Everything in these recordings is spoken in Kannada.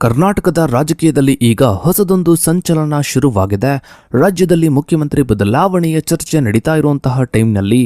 ಕರ್ನಾಟಕದ ರಾಜಕೀಯದಲ್ಲಿ ಈಗ ಹೊಸದೊಂದು ಸಂಚಲನ ಶುರುವಾಗಿದೆ. ರಾಜ್ಯದಲ್ಲಿ ಮುಖ್ಯಮಂತ್ರಿ ಬದಲಾವಣೆಯ ಚರ್ಚೆ ನಡೀತಾ ಇರುವಂತಹ ಟೈಮ್ನಲ್ಲಿ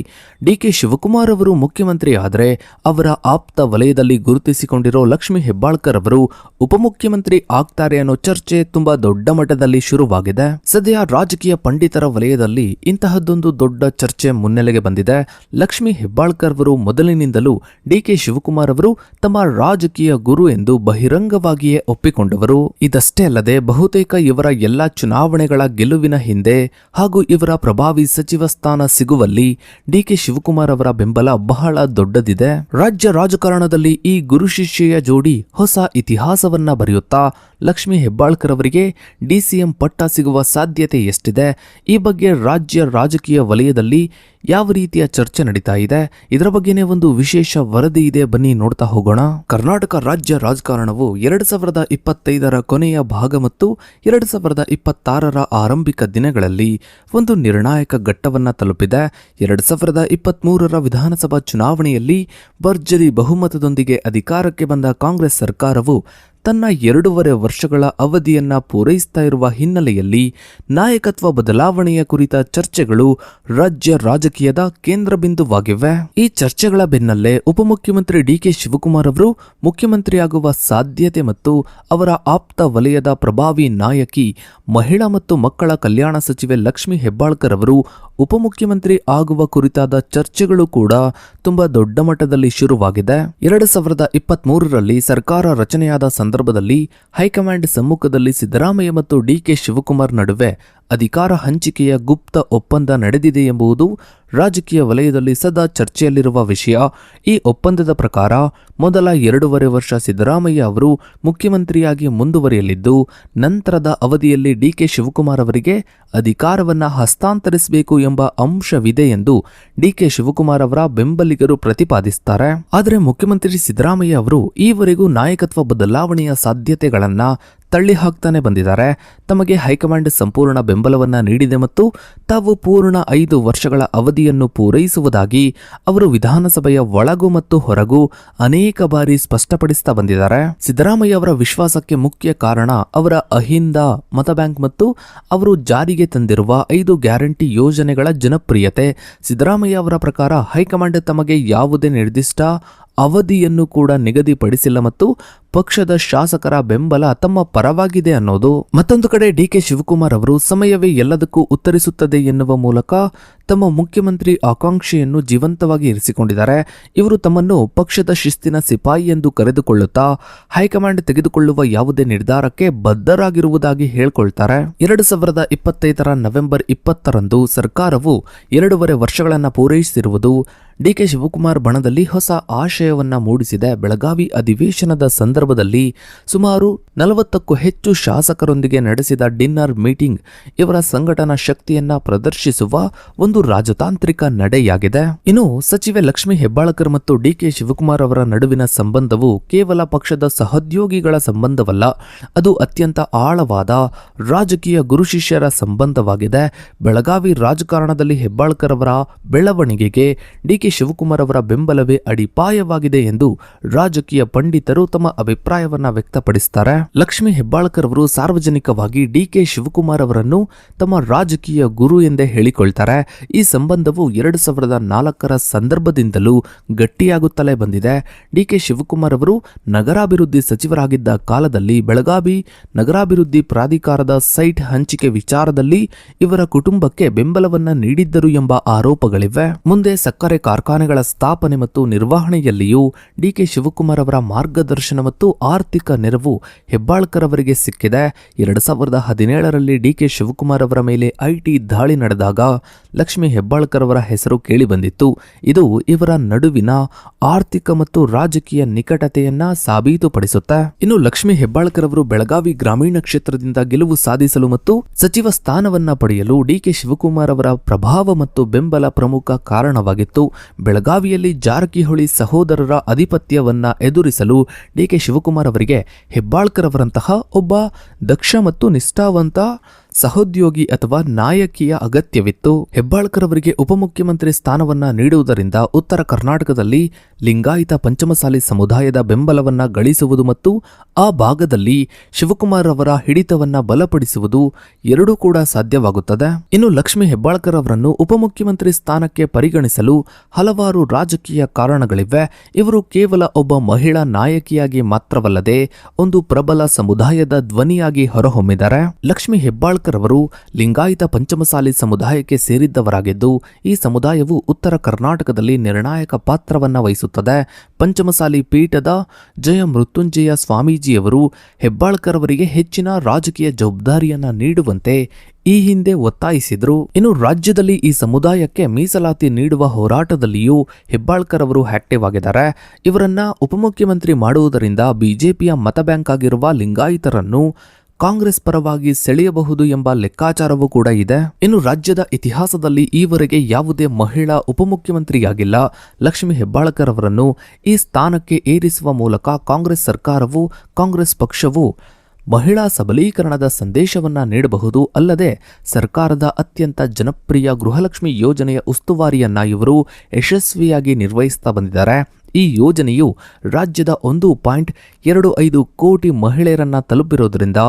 ಡಿಕೆ ಶಿವಕುಮಾರ್ ಅವರು ಮುಖ್ಯಮಂತ್ರಿ ಆದರೆ ಅವರ ಆಪ್ತ ವಲಯದಲ್ಲಿ ಗುರುತಿಸಿಕೊಂಡಿರೋ ಲಕ್ಷ್ಮೀ ಹೆಬ್ಬಾಳ್ಕರ್ ಅವರು ಉಪಮುಖ್ಯಮಂತ್ರಿ ಆಗ್ತಾರೆ ಅನ್ನೋ ಚರ್ಚೆ ತುಂಬಾ ದೊಡ್ಡ ಮಟ್ಟದಲ್ಲಿ ಶುರುವಾಗಿದೆ. ಸದ್ಯ ರಾಜಕೀಯ ಪಂಡಿತರ ವಲಯದಲ್ಲಿ ಇಂತಹದ್ದೊಂದು ದೊಡ್ಡ ಚರ್ಚೆ ಮುನ್ನೆಲೆಗೆ ಬಂದಿದೆ. ಲಕ್ಷ್ಮೀ ಹೆಬ್ಬಾಳ್ಕರ್ ಅವರು ಮೊದಲಿನಿಂದಲೂ ಡಿಕೆ ಶಿವಕುಮಾರ್ ಅವರು ತಮ್ಮ ರಾಜಕೀಯ ಗುರು ಎಂದು ಬಹಿರಂಗವಾಗಿಯೇ ಒಪ್ಪಿಕೊಂಡವರು. ಇದಷ್ಟೇ ಅಲ್ಲದೆ ಬಹುತೇಕ ಇವರ ಎಲ್ಲಾ ಚುನಾವಣೆಗಳ ಗೆಲುವಿನ ಹಿಂದೆ ಹಾಗೂ ಇವರ ಪ್ರಭಾವಿ ಸಚಿವ ಸ್ಥಾನ ಸಿಗುವಲ್ಲಿ ಡಿಕೆ ಶಿವಕುಮಾರ್ ಅವರ ಬೆಂಬಲ ಬಹಳ ದೊಡ್ಡದಿದೆ. ರಾಜ್ಯ ರಾಜಕಾರಣದಲ್ಲಿ ಈ ಗುರು ಶಿಷ್ಯೆಯ ಜೋಡಿ ಹೊಸ ಇತಿಹಾಸವನ್ನ ಬರೆಯುತ್ತಾ ಲಕ್ಷ್ಮೀ ಹೆಬ್ಬಾಳ್ಕರ್ ಅವರಿಗೆ ಡಿಸಿಎಂ ಪಟ್ಟ ಸಿಗುವ ಸಾಧ್ಯತೆ ಎಷ್ಟಿದೆ, ಈ ಬಗ್ಗೆ ರಾಜ್ಯ ರಾಜಕೀಯ ವಲಯದಲ್ಲಿ ಯಾವ ರೀತಿಯ ಚರ್ಚೆ ನಡೀತಾ ಇದೆ, ಇದರ ಬಗ್ಗೆನೇ ಒಂದು ವಿಶೇಷ ವರದಿ ಇದೆ, ಬನ್ನಿ ನೋಡ್ತಾ ಹೋಗೋಣ. ಕರ್ನಾಟಕ ರಾಜ್ಯ ರಾಜಕಾರಣವು 2025ರ ಕೊನೆಯ ಭಾಗ ಮತ್ತು 2026ರ ಆರಂಭಿಕ ದಿನಗಳಲ್ಲಿ ಒಂದು ನಿರ್ಣಾಯಕ ಘಟ್ಟವನ್ನ ತಲುಪಿದೆ. 2023ರ ವಿಧಾನಸಭಾ ಚುನಾವಣೆಯಲ್ಲಿ ಭರ್ಜರಿ ಬಹುಮತದೊಂದಿಗೆ ಅಧಿಕಾರಕ್ಕೆ ಬಂದ ಕಾಂಗ್ರೆಸ್ ಸರ್ಕಾರವು ತನ್ನ 2.5 ವರ್ಷಗಳ ಅವಧಿಯನ್ನ ಪೂರೈಸ್ತಾ ಇರುವ ಹಿನ್ನೆಲೆಯಲ್ಲಿ ನಾಯಕತ್ವ ಬದಲಾವಣೆಯ ಕುರಿತ ಚರ್ಚೆಗಳು ರಾಜ್ಯ ರಾಜಕೀಯದ ಕೇಂದ್ರ ಬಿಂದುವಾಗಿವೆ. ಈ ಚರ್ಚೆಗಳ ಬೆನ್ನಲ್ಲೇ ಉಪಮುಖ್ಯಮಂತ್ರಿ ಡಿಕೆ ಶಿವಕುಮಾರ್ ಅವರು ಮುಖ್ಯಮಂತ್ರಿಯಾಗುವ ಸಾಧ್ಯತೆ ಮತ್ತು ಅವರ ಆಪ್ತ ವಲಯದ ಪ್ರಭಾವಿ ನಾಯಕಿ ಮಹಿಳಾ ಮತ್ತು ಮಕ್ಕಳ ಕಲ್ಯಾಣ ಸಚಿವೆ ಲಕ್ಷ್ಮೀ ಹೆಬ್ಬಾಳ್ಕರ್ ಅವರು ಉಪಮುಖ್ಯಮಂತ್ರಿ ಆಗುವ ಕುರಿತಾದ ಚರ್ಚೆಗಳು ಕೂಡ ತುಂಬಾ ದೊಡ್ಡ ಮಟ್ಟದಲ್ಲಿ ಶುರುವಾಗಿದೆ. 2023ರಲ್ಲಿ ಸರ್ಕಾರ ರಚನೆಯಾದ ಸಂದರ್ಭದಲ್ಲಿ ಹೈಕಮಾಂಡ್ ಸಮ್ಮುಖದಲ್ಲಿ ಸಿದ್ದರಾಮಯ್ಯ ಮತ್ತು ಡಿಕೆ ಶಿವಕುಮಾರ್ ನಡುವೆ ಅಧಿಕಾರ ಹಂಚಿಕೆಯ ಗುಪ್ತ ಒಪ್ಪಂದ ನಡೆದಿದೆ ಎಂಬುದು ರಾಜಕೀಯ ವಲಯದಲ್ಲಿ ಸದಾ ಚರ್ಚೆಯಲ್ಲಿರುವ ವಿಷಯ. ಈ ಒಪ್ಪಂದದ ಪ್ರಕಾರ ಮೊದಲ 2.5 ವರ್ಷ ಸಿದ್ದರಾಮಯ್ಯ ಅವರು ಮುಖ್ಯಮಂತ್ರಿಯಾಗಿ ಮುಂದುವರಿಯಲಿದ್ದು, ನಂತರದ ಅವಧಿಯಲ್ಲಿ ಡಿಕೆ ಶಿವಕುಮಾರ್ ಅವರಿಗೆ ಅಧಿಕಾರವನ್ನ ಹಸ್ತಾಂತರಿಸಬೇಕು ಎಂಬ ಅಂಶವಿದೆ ಎಂದು ಡಿಕೆ ಶಿವಕುಮಾರ್ ಅವರ ಬೆಂಬಲಿಗರು ಪ್ರತಿಪಾದಿಸುತ್ತಾರೆ. ಆದರೆ ಮುಖ್ಯಮಂತ್ರಿ ಸಿದ್ದರಾಮಯ್ಯ ಅವರು ಈವರೆಗೂ ನಾಯಕತ್ವ ಬದಲಾವಣೆಯ ಸಾಧ್ಯತೆಗಳನ್ನ ತಳ್ಳಿ ಹಾಕ್ತಾನೆ ಬಂದಿದ್ದಾರೆ. ತಮಗೆ ಹೈಕಮಾಂಡ್ ಸಂಪೂರ್ಣ ಬೆಂಬಲವನ್ನ ನೀಡಿದೆ ಮತ್ತು ತಾವು ಪೂರ್ಣ 5 ವರ್ಷಗಳ ಅವಧಿಯನ್ನು ಪೂರೈಸುವುದಾಗಿ ಅವರು ವಿಧಾನಸಭೆಯ ಒಳಗೂ ಮತ್ತು ಹೊರಗೂ ಅನೇಕ ಬಾರಿ ಸ್ಪಷ್ಟಪಡಿಸ್ತಾ ಬಂದಿದ್ದಾರೆ. ಸಿದ್ದರಾಮಯ್ಯ ಅವರ ವಿಶ್ವಾಸಕ್ಕೆ ಮುಖ್ಯ ಕಾರಣ ಅವರ ಅಹಿಂದ ಮತ ಬ್ಯಾಂಕ್ ಮತ್ತು ಅವರು ಜಾರಿಗೆ ತಂದಿರುವ 5 ಗ್ಯಾರಂಟಿ ಯೋಜನೆಗಳ ಜನಪ್ರಿಯತೆ. ಸಿದ್ದರಾಮಯ್ಯ ಅವರ ಪ್ರಕಾರ ಹೈಕಮಾಂಡ್ ತಮಗೆ ಯಾವುದೇ ನಿರ್ದಿಷ್ಟ ಅವಧಿಯನ್ನು ಕೂಡ ನಿಗದಿಪಡಿಸಿಲ್ಲ ಮತ್ತು ಪಕ್ಷದ ಶಾಸಕರ ಬೆಂಬಲ ತಮ್ಮ ಪರವಾಗಿದೆ ಅನ್ನೋದು. ಮತ್ತೊಂದು ಕಡೆ ಡಿಕೆ ಶಿವಕುಮಾರ್ ಅವರು ಸಮಯವೇ ಎಲ್ಲದಕ್ಕೂ ಉತ್ತರಿಸುತ್ತದೆ ಎನ್ನುವ ಮೂಲಕ ತಮ್ಮ ಮುಖ್ಯಮಂತ್ರಿ ಆಕಾಂಕ್ಷೆಯನ್ನು ಜೀವಂತವಾಗಿ ಇರಿಸಿಕೊಂಡಿದ್ದಾರೆ. ಇವರು ತಮ್ಮನ್ನು ಪಕ್ಷದ ಶಿಸ್ತಿನ ಸಿಪಾಯಿ ಎಂದು ಕರೆದುಕೊಳ್ಳುತ್ತಾ ಹೈಕಮಾಂಡ್ ತೆಗೆದುಕೊಳ್ಳುವ ಯಾವುದೇ ನಿರ್ಧಾರಕ್ಕೆ ಬದ್ಧರಾಗಿರುವುದಾಗಿ ಹೇಳ್ಕೊಳ್ತಾರೆ. 2025ರ ನವೆಂಬರ್ 20ರಂದು ಸರ್ಕಾರವು 2.5 ವರ್ಷಗಳನ್ನು ಪೂರೈಸಿರುವುದು ಡಿಕೆ ಶಿವಕುಮಾರ್ ಬಣದಲ್ಲಿ ಹೊಸ ಆಶಯವನ್ನ ಮೂಡಿಸಿದೆ. ಬೆಳಗಾವಿ ಅಧಿವೇಶನದ ಸಂದರ್ಭದಲ್ಲಿ ಸುಮಾರು 40ಕ್ಕೂ ಹೆಚ್ಚು ಶಾಸಕರೊಂದಿಗೆ ನಡೆಸಿದ ಡಿನ್ನರ್ ಮೀಟಿಂಗ್ ಇವರ ಸಂಘಟನಾ ಶಕ್ತಿಯನ್ನ ಪ್ರದರ್ಶಿಸುವ ಒಂದು ರಾಜತಾಂತ್ರಿಕ ನಡೆಯಾಗಿದೆ. ಇನ್ನು ಸಚಿವೆ ಲಕ್ಷ್ಮೀ ಹೆಬ್ಬಾಳ್ಕರ್ ಮತ್ತು ಡಿಕೆ ಶಿವಕುಮಾರ್ ಅವರ ನಡುವಿನ ಸಂಬಂಧವು ಕೇವಲ ಪಕ್ಷದ ಸಹೋದ್ಯೋಗಿಗಳ ಸಂಬಂಧವಲ್ಲ, ಅದು ಅತ್ಯಂತ ಆಳವಾದ ರಾಜಕೀಯ ಗುರು ಶಿಷ್ಯರ ಸಂಬಂಧವಾಗಿದೆ. ಬೆಳಗಾವಿ ರಾಜಕಾರಣದಲ್ಲಿ ಹೆಬ್ಬಾಳ್ಕರ್ ಅವರ ಬೆಳವಣಿಗೆಗೆ ಡಿಕೆ ಶಿವಕುಮಾರ್ ಅವರ ಬೆಂಬಲವೇ ಅಡಿಪಾಯವಾಗಿದೆ ಎಂದು ರಾಜಕೀಯ ಪಂಡಿತರು ತಮ್ಮ ಅಭಿಪ್ರಾಯವನ್ನ ವ್ಯಕ್ತಪಡಿಸುತ್ತಾರೆ. ಲಕ್ಷ್ಮೀ ಹೆಬ್ಬಾಳ್ಕರ್ ಅವರು ಸಾರ್ವಜನಿಕವಾಗಿ ಡಿಕೆ ಶಿವಕುಮಾರ್ ಅವರನ್ನು ತಮ್ಮ ರಾಜಕೀಯ ಗುರು ಎಂದೇ ಹೇಳಿಕೊಳ್ತಾರೆ. ಈ ಸಂಬಂಧವು 2004ರ ಸಂದರ್ಭದಿಂದಲೂ ಗಟ್ಟಿಯಾಗುತ್ತಲೇ ಬಂದಿದೆ. ಡಿಕೆ ಶಿವಕುಮಾರ್ ಅವರು ನಗರಾಭಿವೃದ್ಧಿ ಸಚಿವರಾಗಿದ್ದ ಕಾಲದಲ್ಲಿ ಬೆಳಗಾವಿ ನಗರಾಭಿವೃದ್ಧಿ ಪ್ರಾಧಿಕಾರದ ಸೈಟ್ ಹಂಚಿಕೆ ವಿಚಾರದಲ್ಲಿ ಇವರ ಕುಟುಂಬಕ್ಕೆ ಬೆಂಬಲವನ್ನ ನೀಡಿದ್ದರು ಎಂಬ ಆರೋಪಗಳಿವೆ. ಮುಂದೆ ಸಕ್ಕರೆ ಕಾರ್ಖಾನೆಗಳ ಸ್ಥಾಪನೆ ಮತ್ತು ನಿರ್ವಹಣೆಯಲ್ಲಿಯೂ ಡಿಕೆ ಶಿವಕುಮಾರ್ ಅವರ ಮಾರ್ಗದರ್ಶನ ಮತ್ತು ಆರ್ಥಿಕ ನೆರವು ಹೆಬ್ಬಾಳ್ಕರ್ ಅವರಿಗೆ ಸಿಕ್ಕಿದೆ. 2017ರಲ್ಲಿ ಡಿಕೆ ಶಿವಕುಮಾರ್ ಅವರ ಮೇಲೆ ಐಟಿ ದಾಳಿ ನಡೆದಾಗ ಲಕ್ಷ್ಮೀ ಹೆಬ್ಬಾಳ್ಕರ್ ಅವರ ಹೆಸರು ಕೇಳಿಬಂದಿತ್ತು. ಇದು ಇವರ ನಡುವಿನ ಆರ್ಥಿಕ ಮತ್ತು ರಾಜಕೀಯ ನಿಕಟತೆಯನ್ನ ಸಾಬೀತುಪಡಿಸುತ್ತೆ. ಇನ್ನು ಲಕ್ಷ್ಮೀ ಹೆಬ್ಬಾಳ್ಕರ್ ಅವರು ಬೆಳಗಾವಿ ಗ್ರಾಮೀಣ ಕ್ಷೇತ್ರದಿಂದ ಗೆಲುವು ಸಾಧಿಸಲು ಮತ್ತು ಸಚಿವ ಸ್ಥಾನವನ್ನ ಪಡೆಯಲು ಡಿಕೆ ಶಿವಕುಮಾರ್ ಅವರ ಪ್ರಭಾವ ಮತ್ತು ಬೆಂಬಲ ಪ್ರಮುಖ ಕಾರಣವಾಗಿತ್ತು. ಬೆಳಗಾವಿಯಲ್ಲಿ ಜಾರಕಿಹೊಳಿ ಸಹೋದರರ ಆಧಿಪತ್ಯವನ್ನ ಎದುರಿಸಲು ಡಿಕೆ ಶಿವಕುಮಾರ್ ಅವರಿಗೆ ಹೆಬ್ಬಾಳ್ಕರ್ ಅವರಂತಹ ಒಬ್ಬ ದಕ್ಷ ಮತ್ತು ನಿಷ್ಠಾವಂತ ಸಹೋದ್ಯೋಗಿ ಅಥವಾ ನಾಯಕಿಯ ಅಗತ್ಯವಿತ್ತು. ಹೆಬ್ಬಾಳ್ಕರ್ ಅವರಿಗೆ ಉಪಮುಖ್ಯಮಂತ್ರಿ ಸ್ಥಾನವನ್ನ ನೀಡುವುದರಿಂದ ಉತ್ತರ ಕರ್ನಾಟಕದಲ್ಲಿ ಲಿಂಗಾಯತ ಪಂಚಮಸಾಲಿ ಸಮುದಾಯದ ಬೆಂಬಲವನ್ನ ಗಳಿಸುವುದು ಮತ್ತು ಆ ಭಾಗದಲ್ಲಿ ಶಿವಕುಮಾರ್ ಅವರ ಹಿಡಿತವನ್ನ ಬಲಪಡಿಸುವುದು ಎರಡೂ ಕೂಡ ಸಾಧ್ಯವಾಗುತ್ತದೆ. ಇನ್ನು ಲಕ್ಷ್ಮೀ ಹೆಬ್ಬಾಳ್ಕರ್ ಅವರನ್ನು ಉಪಮುಖ್ಯಮಂತ್ರಿ ಸ್ಥಾನಕ್ಕೆ ಪರಿಗಣಿಸಲು ಹಲವಾರು ರಾಜಕೀಯ ಕಾರಣಗಳಿವೆ. ಇವರು ಕೇವಲ ಒಬ್ಬ ಮಹಿಳಾ ನಾಯಕಿಯಾಗಿ ಮಾತ್ರವಲ್ಲದೆ ಒಂದು ಪ್ರಬಲ ಸಮುದಾಯದ ಧ್ವನಿಯಾಗಿ ಹೊರಹೊಮ್ಮಿದ್ದಾರೆ. ಲಕ್ಷ್ಮೀ ಹೆಬ್ಬಾಳ್ಕರ್ ಅವರು ಲಿಂಗಾಯತ ಪಂಚಮಸಾಲಿ ಸಮುದಾಯಕ್ಕೆ ಸೇರಿದ್ದವರಾಗಿದ್ದು ಈ ಸಮುದಾಯವು ಉತ್ತರ ಕರ್ನಾಟಕದಲ್ಲಿ ನಿರ್ಣಾಯಕ ಪಾತ್ರವನ್ನ ವಹಿಸುತ್ತದೆ. ಪಂಚಮಸಾಲಿ ಪೀಠದ ಜಯ ಮೃತ್ಯುಂಜಯ ಸ್ವಾಮೀಜಿಯವರು ಹೆಬ್ಬಾಳ್ಕರ್ ಅವರಿಗೆ ಹೆಚ್ಚಿನ ರಾಜಕೀಯ ಜವಾಬ್ದಾರಿಯನ್ನ ನೀಡುವಂತೆ ಈ ಹಿಂದೆ ಒತ್ತಾಯಿಸಿದ್ರು. ಇನ್ನು ರಾಜ್ಯದಲ್ಲಿ ಈ ಸಮುದಾಯಕ್ಕೆ ಮೀಸಲಾತಿ ನೀಡುವ ಹೋರಾಟದಲ್ಲಿಯೂ ಹೆಬ್ಬಾಳ್ಕರ್ ಅವರು ಆಕ್ಟಿವ್ ಆಗಿದ್ದಾರೆ. ಇವರನ್ನ ಉಪಮುಖ್ಯಮಂತ್ರಿ ಮಾಡುವುದರಿಂದ ಬಿಜೆಪಿಯ ಮತ ಬ್ಯಾಂಕ್ ಆಗಿರುವ ಲಿಂಗಾಯತರನ್ನು ಕಾಂಗ್ರೆಸ್ ಪರವಾಗಿ ಸೆಳೆಯಬಹುದು ಎಂಬ ಲೆಕ್ಕಾಚಾರವೂ ಕೂಡ ಇದೆ. ಇನ್ನು ರಾಜ್ಯದ ಇತಿಹಾಸದಲ್ಲಿ ಈವರೆಗೆ ಯಾವುದೇ ಮಹಿಳಾ ಉಪಮುಖ್ಯಮಂತ್ರಿಯಾಗಿಲ್ಲ. ಲಕ್ಷ್ಮೀ ಹೆಬ್ಬಾಳ್ಕರ್ ಅವರನ್ನು ಈ ಸ್ಥಾನಕ್ಕೆ ಏರಿಸುವ ಮೂಲಕ ಕಾಂಗ್ರೆಸ್ ಸರ್ಕಾರವು, ಕಾಂಗ್ರೆಸ್ ಪಕ್ಷವು ಮಹಿಳಾ ಸಬಲೀಕರಣದ ಸಂದೇಶವನ್ನ ನೀಡಬಹುದು. ಅಲ್ಲದೆ ಸರ್ಕಾರದ ಅತ್ಯಂತ ಜನಪ್ರಿಯ ಗೃಹಲಕ್ಷ್ಮಿ ಯೋಜನೆಯ ಉಸ್ತುವಾರಿಯನ್ನ ಇವರು ಯಶಸ್ವಿಯಾಗಿ ನಿರ್ವಹಿಸ್ತಾ ಬಂದಿದ್ದಾರೆ. ಈ ಯೋಜನೆಯು ರಾಜ್ಯದ 1.25 ಕೋಟಿ ಮಹಿಳೆಯರನ್ನ ತಲುಪಿರೋದ್ರಿಂದ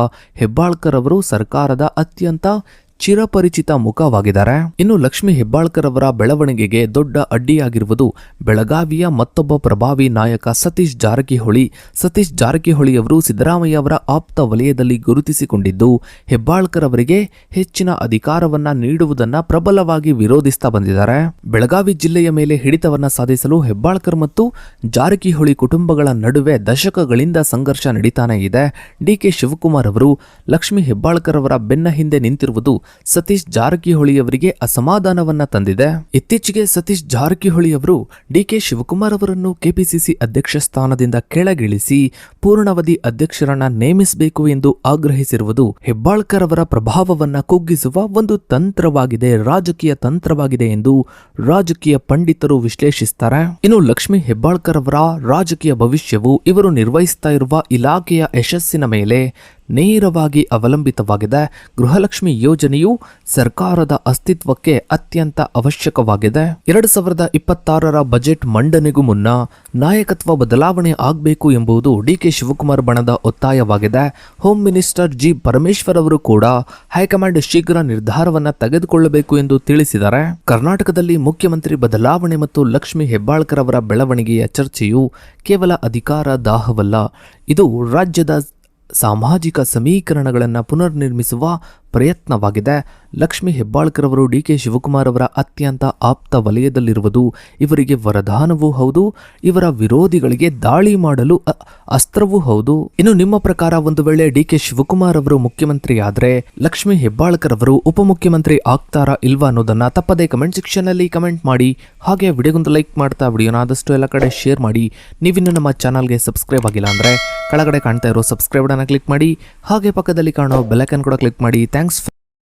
ಹೆಬ್ಬಾಳ್ಕರ್ ಅವರು ಸರ್ಕಾರದ ಅತ್ಯಂತ ಚಿರಪರಿಚಿತ ಮುಖವಾಗಿದ್ದಾರೆ. ಇನ್ನು ಲಕ್ಷ್ಮೀ ಹೆಬ್ಬಾಳ್ಕರ್ ಅವರ ಬೆಳವಣಿಗೆಗೆ ದೊಡ್ಡ ಅಡ್ಡಿಯಾಗಿರುವುದು ಬೆಳಗಾವಿಯ ಮತ್ತೊಬ್ಬ ಪ್ರಭಾವಿ ನಾಯಕ ಸತೀಶ್ ಜಾರಕಿಹೊಳಿ. ಸತೀಶ್ ಜಾರಕಿಹೊಳಿ ಅವರು ಸಿದ್ದರಾಮಯ್ಯ ಅವರ ಆಪ್ತ ವಲಯದಲ್ಲಿ ಗುರುತಿಸಿಕೊಂಡಿದ್ದು ಹೆಬ್ಬಾಳ್ಕರ್ ಅವರಿಗೆ ಹೆಚ್ಚಿನ ಅಧಿಕಾರವನ್ನ ನೀಡುವುದನ್ನ ಪ್ರಬಲವಾಗಿ ವಿರೋಧಿಸ್ತಾ ಬಂದಿದ್ದಾರೆ. ಬೆಳಗಾವಿ ಜಿಲ್ಲೆಯ ಮೇಲೆ ಹಿಡಿತವನ್ನ ಸಾಧಿಸಲು ಹೆಬ್ಬಾಳ್ಕರ್ ಮತ್ತು ಜಾರಕಿಹೊಳಿ ಕುಟುಂಬಗಳ ನಡುವೆ ದಶಕಗಳಿಂದ ಸಂಘರ್ಷ ನಡೀತಾನೆ ಇದೆ. ಡಿಕೆ ಶಿವಕುಮಾರ್ ಅವರು ಲಕ್ಷ್ಮೀ ಹೆಬ್ಬಾಳ್ಕರ್ ಅವರ ಬೆನ್ನ ಹಿಂದೆ ನಿಂತಿರುವುದು ಸತೀಶ್ ಜಾರಕಿಹೊಳಿ ಅವರಿಗೆ ಅಸಮಾಧಾನವನ್ನ ತಂದಿದೆ. ಇತ್ತೀಚೆಗೆ ಸತೀಶ್ ಜಾರಕಿಹೊಳಿ ಅವರು ಡಿಕೆ ಶಿವಕುಮಾರ್ ಅವರನ್ನು ಕೆಪಿಸಿಸಿ ಅಧ್ಯಕ್ಷ ಸ್ಥಾನದಿಂದ ಕೆಳಗಿಳಿಸಿ ಪೂರ್ಣಾವಧಿ ಅಧ್ಯಕ್ಷರನ್ನ ನೇಮಿಸಬೇಕು ಎಂದು ಆಗ್ರಹಿಸಿರುವುದು ಹೆಬ್ಬಾಳ್ಕರ್ ಅವರ ಪ್ರಭಾವವನ್ನ ಕುಗ್ಗಿಸುವ ಒಂದು ತಂತ್ರವಾಗಿದೆ, ರಾಜಕೀಯ ತಂತ್ರವಾಗಿದೆ ಎಂದು ರಾಜಕೀಯ ಪಂಡಿತರು ವಿಶ್ಲೇಷಿಸುತ್ತಾರೆ. ಇನ್ನು ಲಕ್ಷ್ಮೀ ಹೆಬ್ಬಾಳ್ಕರ್ ಅವರ ರಾಜಕೀಯ ಭವಿಷ್ಯವು ಇವರು ನಿರ್ವಹಿಸ್ತಾ ಇರುವ ಇಲಾಖೆಯ ಯಶಸ್ಸಿನ ಮೇಲೆ ನೇರವಾಗಿ ಅವಲಂಬಿತವಾಗಿದೆ. ಗೃಹಲಕ್ಷ್ಮಿ ಯೋಜನೆಯು ಸರ್ಕಾರದ ಅಸ್ತಿತ್ವಕ್ಕೆ ಅತ್ಯಂತ ಅವಶ್ಯಕವಾಗಿದೆ. 2026ರ ಬಜೆಟ್ ಮಂಡನೆಗೂ ಮುನ್ನ ನಾಯಕತ್ವ ಬದಲಾವಣೆ ಆಗಬೇಕು ಎಂಬುದು ಡಿಕೆ ಶಿವಕುಮಾರ್ ಬಣದ ಒತ್ತಾಯವಾಗಿದೆ. ಹೋಮ್ ಮಿನಿಸ್ಟರ್ ಜಿ ಪರಮೇಶ್ವರ್ ಅವರು ಕೂಡ ಹೈಕಮಾಂಡ್ ಶೀಘ್ರ ನಿರ್ಧಾರವನ್ನ ತೆಗೆದುಕೊಳ್ಳಬೇಕು ಎಂದು ತಿಳಿಸಿದ್ದಾರೆ. ಕರ್ನಾಟಕದಲ್ಲಿ ಮುಖ್ಯಮಂತ್ರಿ ಬದಲಾವಣೆ ಮತ್ತು ಲಕ್ಷ್ಮೀ ಹೆಬ್ಬಾಳ್ಕರ್ ಅವರ ಬೆಳವಣಿಗೆಯ ಚರ್ಚೆಯು ಕೇವಲ ಅಧಿಕಾರ ದಾಹವಲ್ಲ, ಇದು ರಾಜ್ಯದ ಸಾಮಾಜಿಕ ಸಮೀಕರಣಗಳನ್ನು ಪುನರ್ನಿರ್ಮಿಸುವ ಪ್ರಯತ್ನವಾಗಿದೆ. ಲಕ್ಷ್ಮೀ ಹೆಬ್ಬಾಳ್ಕರ್ ಅವರು ಡಿಕೆ ಶಿವಕುಮಾರ್ ಅವರ ಅತ್ಯಂತ ಆಪ್ತ ವಲಯದಲ್ಲಿರುವುದು ಇವರಿಗೆ ವರದಾನವೂ ಹೌದು, ಇವರ ವಿರೋಧಿಗಳಿಗೆ ದಾಳಿ ಮಾಡಲು ಅಸ್ತ್ರವೂ ಹೌದು. ಇನ್ನು ನಿಮ್ಮ ಪ್ರಕಾರ ಒಂದು ವೇಳೆ ಡಿಕೆ ಶಿವಕುಮಾರ್ ಅವರು ಮುಖ್ಯಮಂತ್ರಿ ಆದ್ರೆ ಲಕ್ಷ್ಮೀ ಹೆಬ್ಬಾಳ್ಕರ್ ಅವರು ಉಪಮುಖ್ಯಮಂತ್ರಿ ಆಗ್ತಾರಾ ಇಲ್ವಾ ಅನ್ನೋದನ್ನ ತಪ್ಪದೇ ಕಮೆಂಟ್ ಸೆಕ್ಷನ್ ಅಲ್ಲಿ ಕಮೆಂಟ್ ಮಾಡಿ. ಹಾಗೆ ವಿಡಿಯೋಗೊಂದು ಲೈಕ್ ಮಾಡ್ತಾ ವಿಡಿಯೋನ ಆದಷ್ಟು ಎಲ್ಲ ಕಡೆ ಶೇರ್ ಮಾಡಿ. ನೀವಿನ್ನು ನಮ್ಮ ಚಾನಲ್ಗೆ ಸಬ್ಸ್ಕ್ರೈಬ್ ಆಗಿಲ್ಲ ಅಂದ್ರೆ ಕೆಳಗಡೆ ಕಾಣ್ತಾ ಇರೋ ಸಬ್ಸ್ಕ್ರೈಬ್ ಅನ್ನು ಕ್ಲಿಕ್ ಮಾಡಿ. ಹಾಗೆ ಪಕ್ಕದಲ್ಲಿ ಕಾಣೋ ಬೆಲ್ ಐಕಾನ್ ಕೂಡ ಕ್ಲಿಕ್ ಮಾಡಿ. ಥ್ಯಾಂಕ್ಸ್.